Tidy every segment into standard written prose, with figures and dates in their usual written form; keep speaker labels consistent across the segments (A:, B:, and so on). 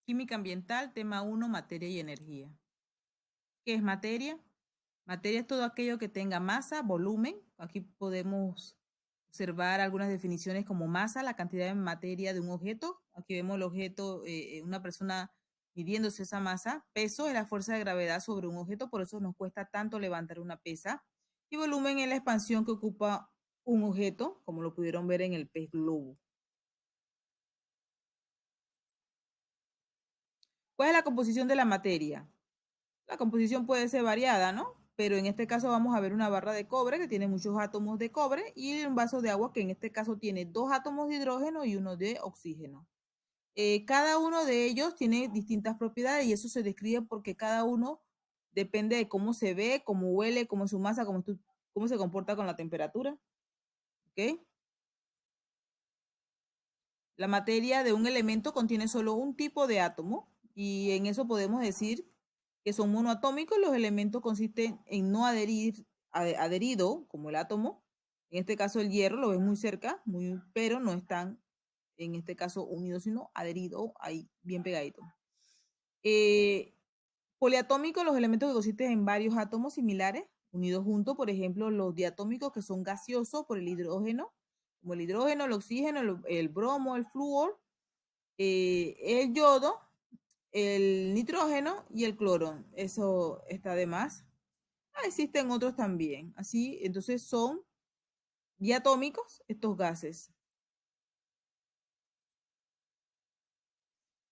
A: Química ambiental, tema 1, materia y energía. ¿Qué es materia? Materia es todo aquello que tenga masa, volumen. Aquí podemos observar algunas definiciones como masa, la cantidad de materia de un objeto. Aquí vemos el objeto, una persona midiéndose esa masa. Peso es la fuerza de gravedad sobre un objeto, por eso nos cuesta tanto levantar una pesa. Y volumen es la expansión que ocupa un objeto, como lo pudieron ver en el pez globo. ¿Cuál es la composición de la materia? La composición puede ser variada, ¿no? Pero en este caso vamos a ver una barra de cobre que tiene muchos átomos de cobre y un vaso de agua que en este caso tiene 2 átomos de hidrógeno y uno de oxígeno. Cada uno de ellos tiene distintas propiedades y eso se describe porque cada uno depende de cómo se ve, cómo huele, cómo es su masa, cómo se comporta con la temperatura. ¿Ok? La materia de un elemento contiene solo un tipo de átomo y en eso podemos decir que son monoatómicos. Los elementos consisten en no adherido, como el átomo. En este caso el hierro lo ves muy cerca, pero no están en este caso unidos, sino adherido ahí bien pegadito. Poliatómicos, los elementos que consisten en varios átomos similares unidos juntos, por ejemplo, los diatómicos que son gaseosos por el hidrógeno, como el hidrógeno, el oxígeno, el bromo, el flúor, el yodo, el nitrógeno y el cloro. Eso está de más. Existen otros también. Así, entonces son diatómicos estos gases.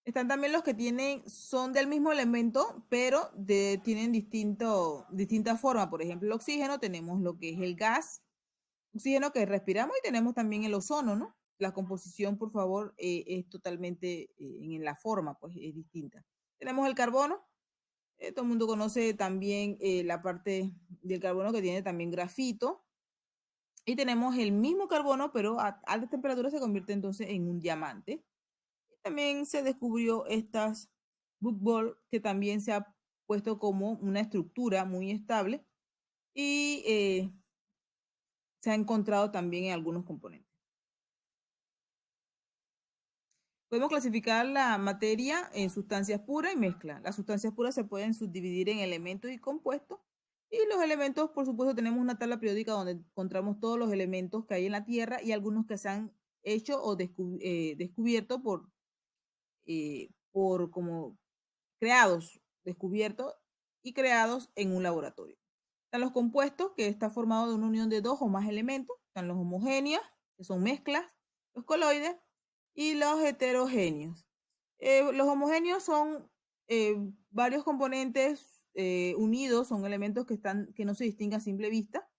A: Están también los que son del mismo elemento, pero tienen distinta forma. Por ejemplo, el oxígeno, tenemos lo que es el gas, oxígeno que respiramos y tenemos también el ozono, ¿no? La composición, por favor, es totalmente en la forma, pues es distinta. Tenemos el carbono, todo el mundo conoce también la parte del carbono que tiene también grafito. Y tenemos el mismo carbono, pero a alta temperatura se convierte entonces en un diamante. También se descubrió estas bookball que también se ha puesto como una estructura muy estable y se ha encontrado también en algunos componentes. Podemos clasificar la materia en sustancias puras y mezcla. Las sustancias puras se pueden subdividir en elementos y compuestos. Y los elementos, por supuesto, tenemos una tabla periódica donde encontramos todos los elementos que hay en la Tierra y algunos que se han hecho o descubierto por como creados, descubiertos y creados en un laboratorio. Están los compuestos, que está formado de una unión de 2 o más elementos. Están los homogéneos, que son mezclas, los coloides y los heterogéneos. Los homogéneos son varios componentes unidos, son elementos que no se distinguen a simple vista.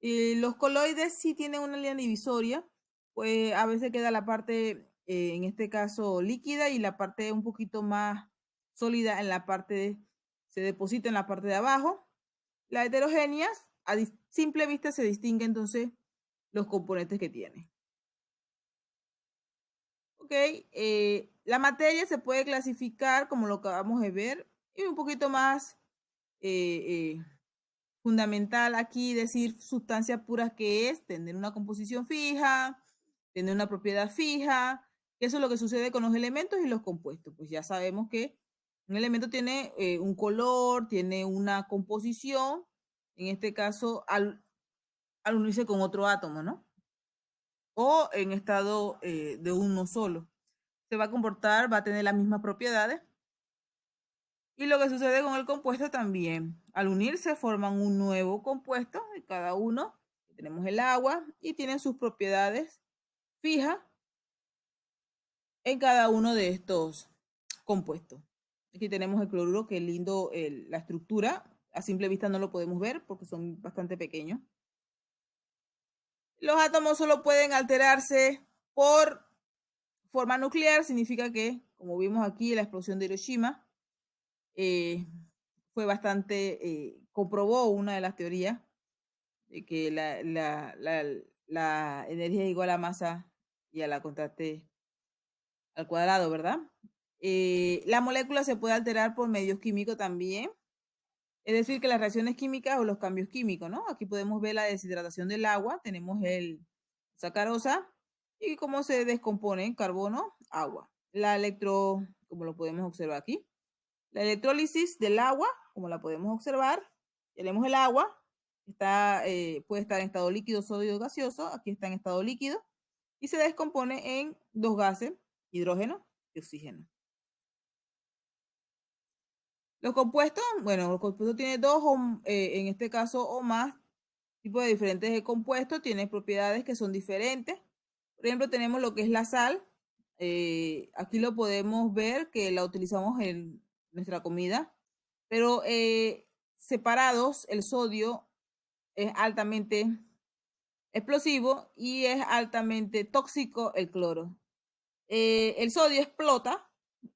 A: Los coloides sí tienen una línea divisoria, pues a veces queda la parte, en este caso, líquida y la parte un poquito más sólida se deposita en la parte de abajo. Las heterogéneas, a simple vista se distingue entonces los componentes que tiene. Ok, la materia se puede clasificar como lo acabamos de ver y un poquito más fundamental aquí decir sustancias puras que es tener una composición fija, tener una propiedad fija, que eso es lo que sucede con los elementos y los compuestos. Pues ya sabemos que un elemento tiene un color, tiene una composición, en este caso al unirse con otro átomo, ¿no? O en estado de uno solo. Se va a comportar, va a tener las mismas propiedades. Y lo que sucede con el compuesto también. Al unirse forman un nuevo compuesto de cada uno. Tenemos el agua y tienen sus propiedades fijas en cada uno de estos compuestos. Aquí tenemos el cloruro, que es lindo la estructura. A simple vista no lo podemos ver porque son bastante pequeños. Los átomos solo pueden alterarse por forma nuclear. Significa que, como vimos aquí, la explosión de Hiroshima fue comprobó una de las teorías de que la energía es igual a masa y a la contraste al cuadrado, ¿verdad? La molécula se puede alterar por medios químicos también, es decir, que las reacciones químicas o los cambios químicos, ¿no? Aquí podemos ver la deshidratación del agua, tenemos el sacarosa y cómo se descompone carbono, agua. La como lo podemos observar aquí. La electrólisis del agua, como la podemos observar, tenemos el agua, puede estar en estado líquido, sólido, gaseoso, aquí está en estado líquido, y se descompone en dos gases, hidrógeno y oxígeno. Los compuestos, bueno, los compuestos tienen dos, en este caso, o más tipos de diferentes de compuestos, tienen propiedades que son diferentes. Por ejemplo, tenemos lo que es la sal. Aquí lo podemos ver que la utilizamos en nuestra comida, pero separados, el sodio es altamente explosivo y es altamente tóxico el cloro. El sodio explota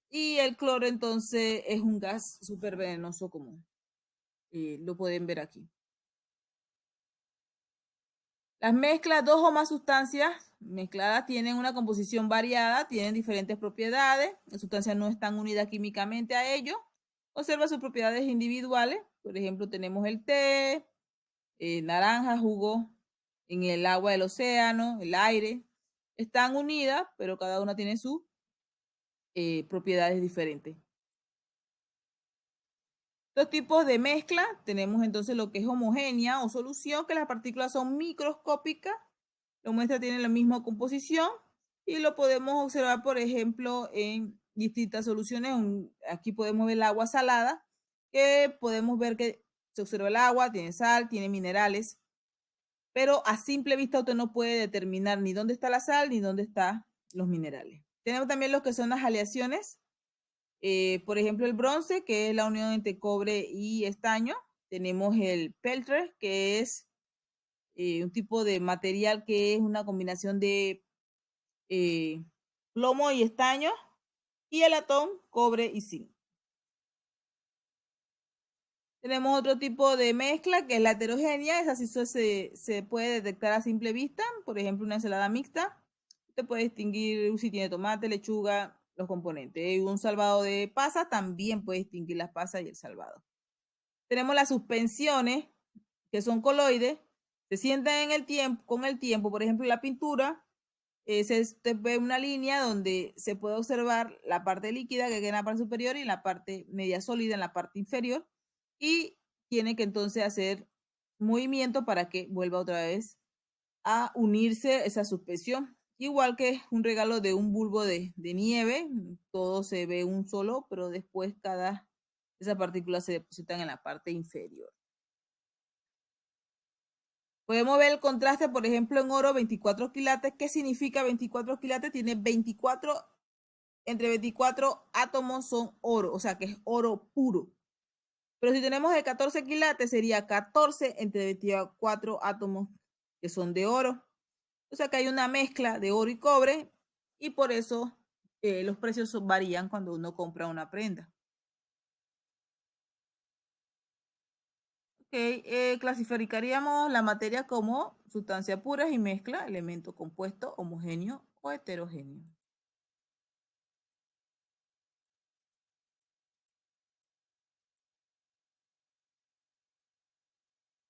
A: y el cloro entonces es un gas súper venenoso común. Lo pueden ver aquí. Las mezclas, dos o más sustancias mezcladas tienen una composición variada, tienen diferentes propiedades. Las sustancias no están unidas químicamente a ello. Observa sus propiedades individuales. Por ejemplo, tenemos el té, naranja, jugo en el agua del océano, el aire. Están unidas, pero cada una tiene sus propiedades diferentes. Dos tipos de mezcla. Tenemos entonces lo que es homogénea o solución, que las partículas son microscópicas. La muestra tiene la misma composición y lo podemos observar, por ejemplo, en distintas soluciones. Aquí podemos ver el agua salada, que podemos ver que se observa el agua, tiene sal, tiene minerales, pero a simple vista usted no puede determinar ni dónde está la sal ni dónde están los minerales. Tenemos también lo que son las aleaciones. Por ejemplo, el bronce, que es la unión entre cobre y estaño. Tenemos el peltre, que es un tipo de material que es una combinación de plomo y estaño. Y el latón, cobre y zinc. Tenemos otro tipo de mezcla que es la heterogénea. Esa sí se puede detectar a simple vista. Por ejemplo, una ensalada mixta. Usted puede distinguir si tiene tomate, lechuga, los componentes. Un salvado de pasas también puede distinguir las pasas y el salvado. Tenemos las suspensiones, que son coloides. Se sientan en el tiempo, con el tiempo. Por ejemplo, la pintura, se ve una línea donde se puede observar la parte líquida que queda en la parte superior y la parte media sólida en la parte inferior. Y tiene que entonces hacer movimiento para que vuelva otra vez a unirse esa suspensión. Igual que un regalo de un bulbo de nieve, todo se ve un solo, pero después esas partículas se depositan en la parte inferior. Podemos ver el contraste, por ejemplo, en oro, 24 quilates. ¿Qué significa 24 quilates? Tiene 24, entre 24 átomos son oro, o sea que es oro puro. Pero si tenemos el 14 quilates, sería 14 entre 24 átomos que son de oro. O sea que hay una mezcla de oro y cobre y por eso los precios varían cuando uno compra una prenda. Clasificaríamos la materia como sustancia pura y mezcla, elemento compuesto, homogéneo o heterogéneo.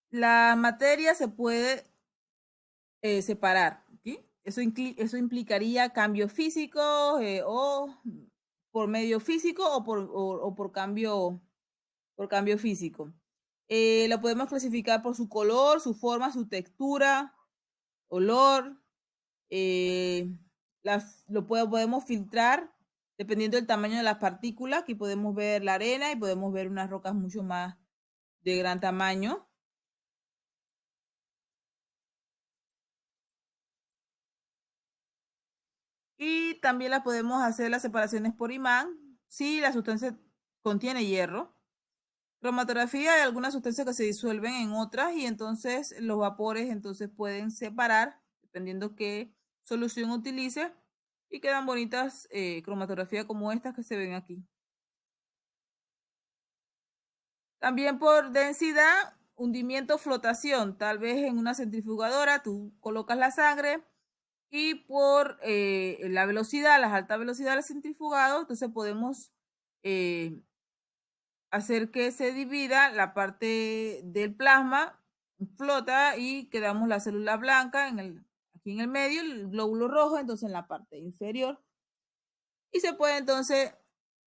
A: La materia se puede separar, ¿sí? Eso implicaría cambios físicos o por medio físico o por cambio físico. Lo podemos clasificar por su color, su forma, su textura, olor. Podemos filtrar dependiendo del tamaño de las partículas. Aquí podemos ver la arena y podemos ver unas rocas mucho más de gran tamaño. Y también las podemos hacer las separaciones por imán si la sustancia contiene hierro. Cromatografía, hay algunas sustancias que se disuelven en otras y entonces los vapores entonces pueden separar dependiendo qué solución utilice y quedan bonitas cromatografías como estas que se ven aquí. También por densidad, hundimiento, flotación. Tal vez en una centrifugadora tú colocas la sangre y por la velocidad, las altas velocidades del centrifugado, entonces podemos hacer que se divida la parte del plasma, flota y quedamos la célula blanca aquí en el medio, el glóbulo rojo, entonces en la parte inferior. Y se puede entonces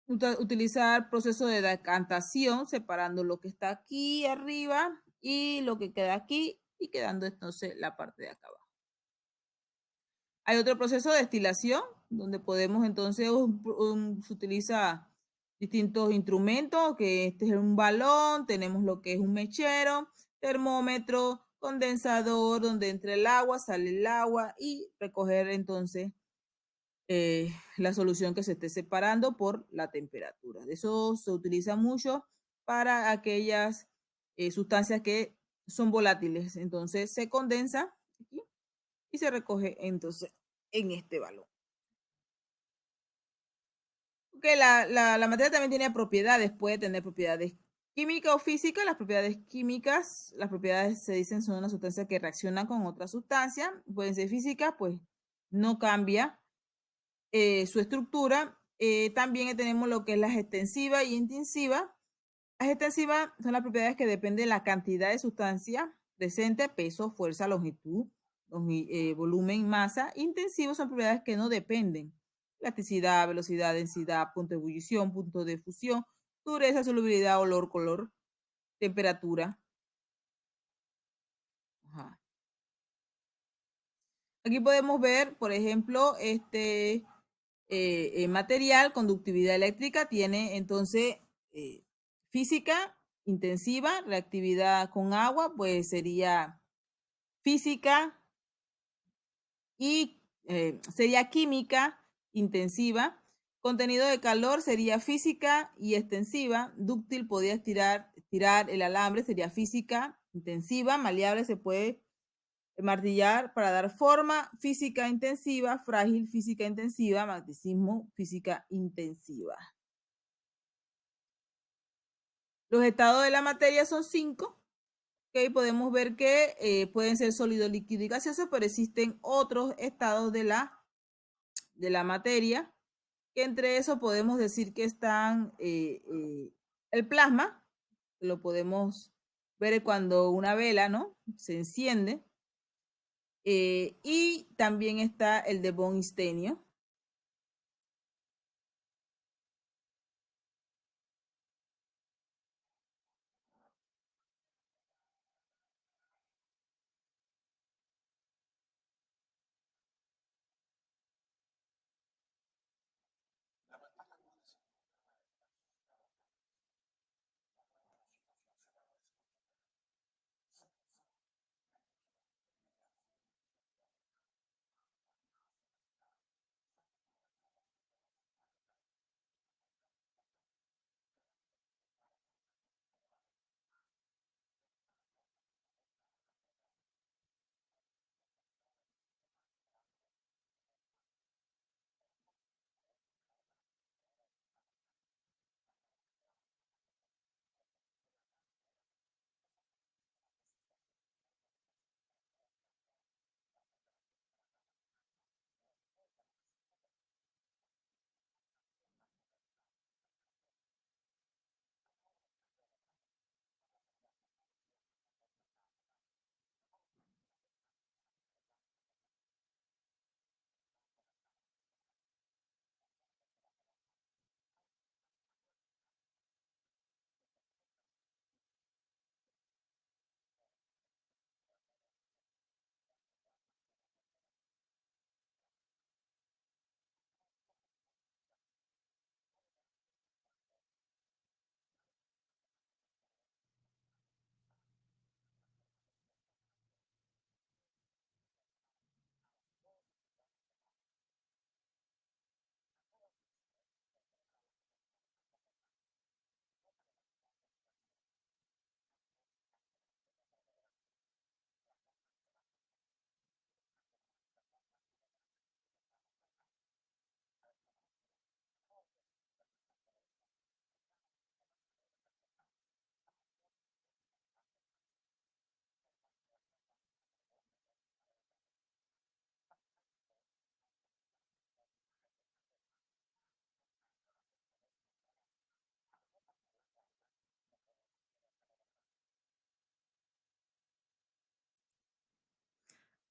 A: Utilizar proceso de decantación, separando lo que está aquí arriba y lo que queda aquí y quedando entonces la parte de acá abajo. Hay otro proceso de destilación, donde podemos entonces, se utiliza distintos instrumentos, que este es un balón, tenemos lo que es un mechero, termómetro, condensador, donde entra el agua, sale el agua y recoger entonces la solución que se esté separando por la temperatura. Eso se utiliza mucho para aquellas sustancias que son volátiles. Entonces se condensa aquí y se recoge entonces en este balón. Porque la materia también tiene propiedades, puede tener propiedades químicas o físicas. Las propiedades químicas, las propiedades se dicen son una sustancia que reacciona con otra sustancia, pueden ser físicas, pues no cambia su estructura. También tenemos lo que es las extensivas y intensivas. Las extensivas son las propiedades que dependen de la cantidad de sustancia presente, peso, fuerza, longitud, volumen, masa. Intensivos son propiedades que no dependen. Elasticidad, velocidad, densidad, punto de ebullición, punto de fusión, dureza, solubilidad, olor, color, temperatura. Ajá. Aquí podemos ver, por ejemplo, material, conductividad eléctrica, tiene entonces física intensiva, reactividad con agua, pues sería física y sería química intensiva. Contenido de calor sería física y extensiva. Dúctil podía tirar el alambre, sería física intensiva. Maleable se puede martillar para dar forma. Física intensiva, frágil, física intensiva, magnetismo, física intensiva. Los estados de la materia son 5. Okay, podemos ver que pueden ser sólido, líquido y gaseoso, pero existen otros estados de la materia, que entre eso podemos decir que están el plasma, que lo podemos ver cuando una vela, ¿no?, se enciende, y también está el de Bronsted.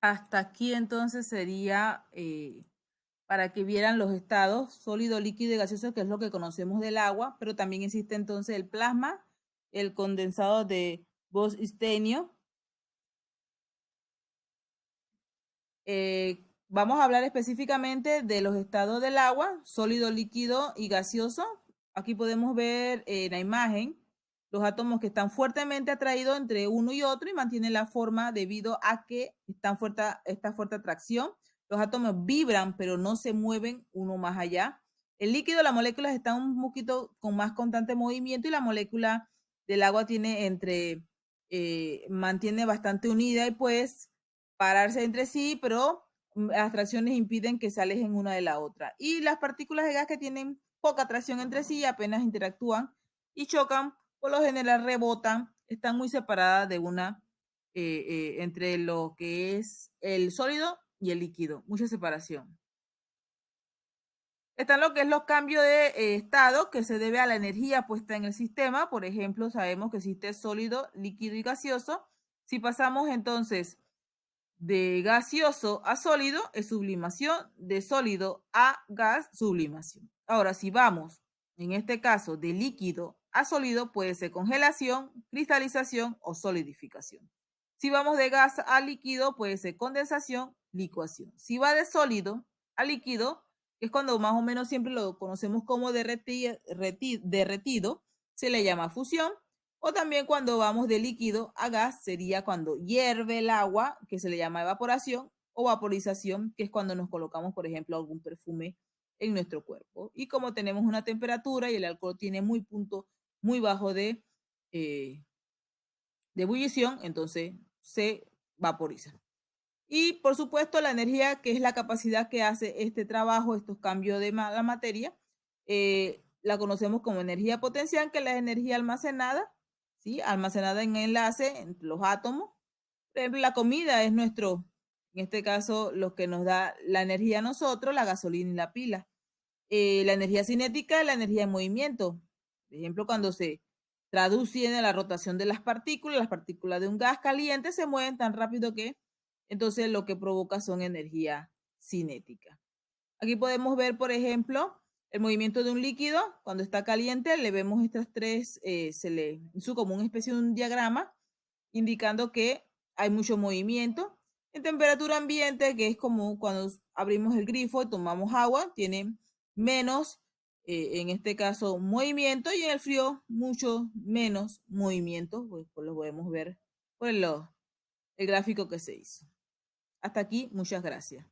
A: Hasta aquí entonces sería para que vieran los estados sólido, líquido y gaseoso, que es lo que conocemos del agua, pero también existe entonces el plasma, el condensado de Bose-Einstein. Vamos a hablar específicamente de los estados del agua, sólido, líquido y gaseoso. Aquí podemos ver en la imagen los átomos que están fuertemente atraídos entre uno y otro y mantienen la forma debido a que esta fuerte atracción. Los átomos vibran, pero no se mueven uno más allá. El líquido, las moléculas están un poquito con más constante movimiento y la molécula del agua mantiene bastante unida y pues pararse entre sí, pero las atracciones impiden que se alejen una de la otra. Y las partículas de gas que tienen poca atracción entre sí apenas interactúan y chocan, por lo general rebotan, están muy separadas de una entre lo que es el sólido y el líquido, mucha separación. Están lo que es los cambios de estado que se debe a la energía puesta en el sistema. Por ejemplo, sabemos que existe sólido, líquido y gaseoso. Si pasamos entonces de gaseoso a sólido es sublimación, de sólido a gas, sublimación. Ahora, si vamos, en este caso, de líquido a sólido, puede ser congelación, cristalización o solidificación. Si vamos de gas a líquido, puede ser condensación, licuación. Si va de sólido a líquido, que es cuando más o menos siempre lo conocemos como derretido, se le llama fusión. O también cuando vamos de líquido a gas sería cuando hierve el agua, que se le llama evaporación, o vaporización, que es cuando nos colocamos, por ejemplo, algún perfume en nuestro cuerpo. Y como tenemos una temperatura y el alcohol tiene punto muy bajo de ebullición, entonces se vaporiza. Y por supuesto la energía, que es la capacidad que hace este trabajo, estos cambios de la materia, la conocemos como energía potencial, que es la energía almacenada, ¿sí? Almacenada en enlace entre los átomos. Por ejemplo, la comida es en este caso, lo que nos da la energía a nosotros, la gasolina y la pila. La energía cinética es la energía en movimiento. Por ejemplo, cuando se traduce en la rotación de las partículas de un gas caliente se mueven tan rápido que entonces lo que provoca son energía cinética. Aquí podemos ver, por ejemplo, el movimiento de un líquido cuando está caliente. Le vemos estas tres, hizo como una especie de un diagrama indicando que hay mucho movimiento. En temperatura ambiente, que es como cuando abrimos el grifo y tomamos agua, tiene menos, en este caso, movimiento, y en el frío mucho menos movimiento, pues lo podemos ver por el gráfico que se hizo. Hasta aquí, muchas gracias.